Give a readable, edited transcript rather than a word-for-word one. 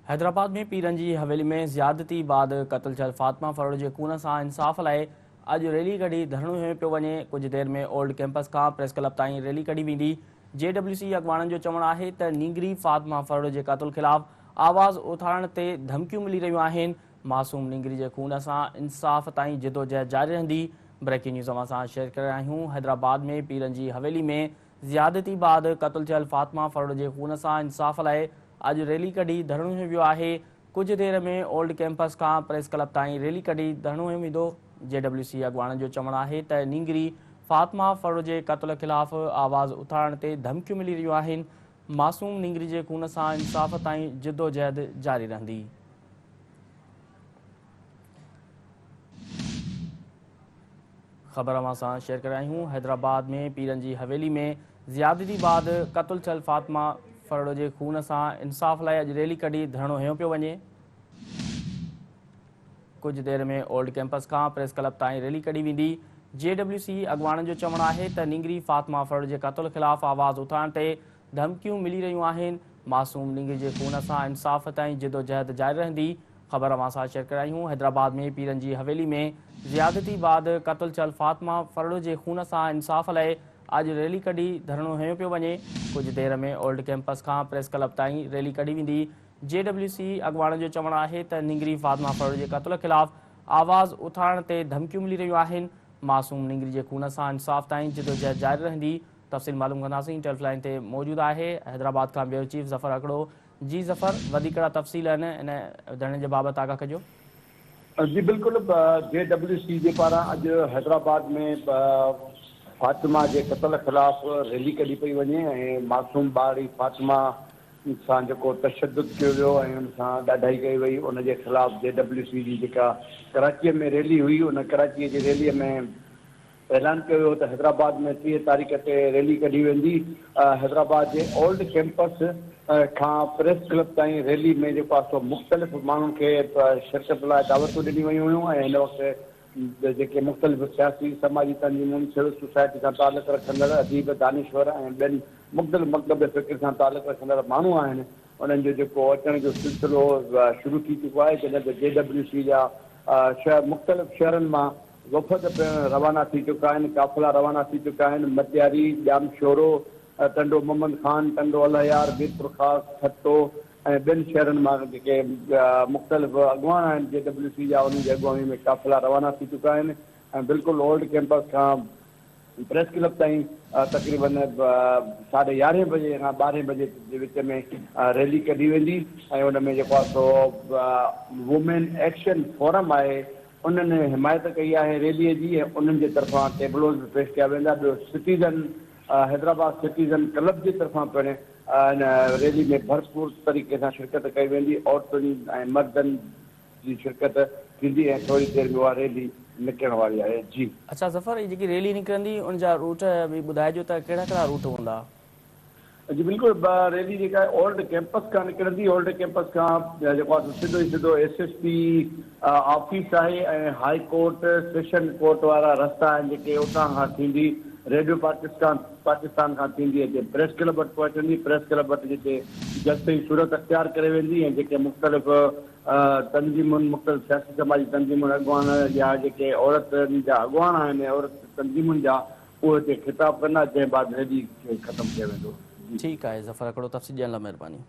हैदराबाद में पीरंजी हवेली में ज़्यादती बाद क़त्ल थियल फातिमा फरोड के खून से इंसाफ़ लाइ अॼु रैली कढी धरणो में पियो वञे। कुछ देर में ओल्ड कैंपस का प्रेस क्लब ताईं रैली कढी वेंदी। JWC अॻवाननि जो चवणु आहे त नींगरी फातिमा फरोड के क़त्ल ख़िलाफ़ आवाज़ उथारण ते धमकियूं मिली रहियूं आहिनि। मासूम नींगरी के खून से इंसाफ़ ताईं जिदोजहद जारी रहंदी। ब्रेकिंग न्यूज़ असां शेयर करे रहिया आहियूं। हैदराबाद में पीरंजी हवेली में ज़्यादती बाद क़त्ल थियल फातिमा फरोड के खून से इंसाफ़ लाइ अॼु रैली कढी धरणो में वियो आहे। कुछ देर में ओल्ड कैंपस का प्रेस क्लब ताईं रैली कढी धरणो में वेंदो। JWC अॻवाननि जो चवणु आहे त नींगरी फातिमा फरोड के क़त्ल ख़िलाफ़ आवाज़ उथारण ते धमकियूं मिली रहियूं आहिनि। मासूम नींगरी के खून से इंसाफ़ ताईं जिदोजहद जारी रहंदी। ख़बर असां शेयर करे रहिया आहियूं। हैदराबाद में पीरंजी हवेली में ज़्यादती बाद क़त्ल थियल फातिमा फरोड के खून से इंसाफ़ लाइ अॼु रैली कढी धरणो हयो पियो वञे। कुछ देर में ओल्ड कैंपस का प्रेस क्लब ताईं रैली कढी वेंदी। JWC अॻवाननि जो चवणु आहे त नींगरी फातिमा फरोड के क़त्ल ख़िलाफ़ आवाज़ उथारण ते धमकियूं मिली रहियूं आहिनि। मासूम नींगरी के खून से इंसाफ़ ताईं जिदोजहद जारी रहंदी। ख़बर असां शेयर करे रहिया आहियूं। हैदराबाद में पीरंजी हवेली में ज़्यादती बाद क़त्ल थियल फातिमा फरोड के खून से इंसाफ़ लाइ अॼु रैली कढी धरणो हयो पियो वञे। कुछ देर में ओल्ड कैंपस का प्रेस क्लब ताईं रैली कढी वेंदी। JWC अॻवाननि जो चवणु आहे त नींगरी फातिमा फरोड के क़त्ल ख़िलाफ़ आवाज़ उथारण ते धमकियूं मिली रहियूं आहिनि। मासूम नींगरी के खून से इंसाफ़ ताईं जिदोजहद जारी रहंदी। तफ़सील मालूम कंदासीं। टेलीफोन ते मौजूद आहे हैदराबाद का ब्यूरो चीफ ज़फ़र अकड़ो। जी ज़फ़र, वधीक तफ़सील इन धरणे जे बाबति आगाह कजो। जी बिल्कुल। JWC के पारा अज हैदराबाद में फातिमा के क़त्ल खिलाफ रैली कढी पई वञे ऐं मासूम ॿारड़ी फातिमा सां जेको तशद्दुद कयो वियो ऐं उन सां ॾाढाई कई वई, उन जे ख़िलाफ़ JWC जी जेका कराचीअ में रैली हुई, उन कराचीअ जी रैलीअ में ऐलान कयो वियो त हैदराबाद में 30 तारीख़ ते रैली कढी वेंदी। हैदराबाद के ओल्ड कैंपस खां प्रेस क्लब ताईं रैली में जेको आहे सो मुख़्तलिफ़ माण्हुनि खे शिरकत लाइ दावतूं ॾिनी वयूं हुयूं ऐं हिन वक़्तु जेके मुख़्तलिफ़ सियासी समाजी तंज़ीमुनि सिविल सोसाइटी सां तालुक़ रखंदड़ अदीब दानिश्वर ऐं ॿियनि मुख़्तलिफ़ मकतब फ़िक्र सां तालुक़ रखंदड़ माण्हू आहिनि, उन्हनि जो जेको अचण जो सिलसिलो शुरू थी चुको आहे। जॾहिं त JWC जा मुख़्तलिफ़ शहरनि मां वफ़द रवाना थी चुका आहिनि, काफ़िला रवाना थी चुका आहिनि। मटियारी, जाम शोरो, टंडो मोहम्मद खान, टंडो अलहयार, मीरपुर ख़ास, ठट्टो ऐं ॿियनि शहरनि मां जेके मुख़्तलिफ़ अॻवान आहिनि JWC जा, उन्हनि जी अॻुवानी में काफ़िला रवाना थी चुका आहिनि ऐं बिल्कुलु ओल्ड कैंपस खां प्रेस क्लब ताईं तक़रीबन 11:30 बजे खां 12 बजे जे विच में रैली कढी वेंदी ऐं उन में जेको आहे सो वुमेन एक्शन फोरम आहे, उन्हनि हिमायत कई आहे रैलीअ जी ऐं उन्हनि जे तरफ़ां टेबलोज़ पेश कया वेंदा। ॿियो सिटीज़न हैदराबाद सिटीज़न क्लब जी तरफ़ां पिण इन रैली में भरपूर तरीक़े सां शिरकत कई वेंदी। औरतुनि ऐं मर्दनि जी शिरकत थींदी ऐं थोरी देर में उहा रैली निकिरण वारी आहे। जी अच्छा ज़फ़र, ये जेकी रैली निकिरंदी उन जा रूट भी ॿुधाइजो त कहिड़ा कहिड़ा रूट हूंदा? जी बिल्कुल। रैली जेका आहे ओल्ड कैंपस खां निकिरंदी। ओल्ड कैंपस खां जेको आहे सिधो ई सिधो SSP ऑफिस आहे ऐं हाई कोर्ट सेशन कोर्ट वारा रस्ता आहिनि जेके उतां खां थींदी रेडियो पाकिस्तान खां थींदी अचे प्रेस क्लब वटि पहुचंदी। प्रेस क्लब वटि जेके जस्ते ई सूरत अख्तियार करे वेंदी ऐं जेके मुख़्तलिफ़ तंज़ीमुनि, मुख़्तलिफ़ सियासी समाजी तंज़ीमुनि अॻुवान या जेके औरतुनि जा अॻुवान आहिनि, औरत तंज़ीमुनि जा, उहे हिते ख़िताब कंदा, जंहिं बाद रैली खे ख़तमु कयो वेंदो। ठीक है ज़फ़र अकड़ो, तफ़सील ॾियण लाइ महिरबानी।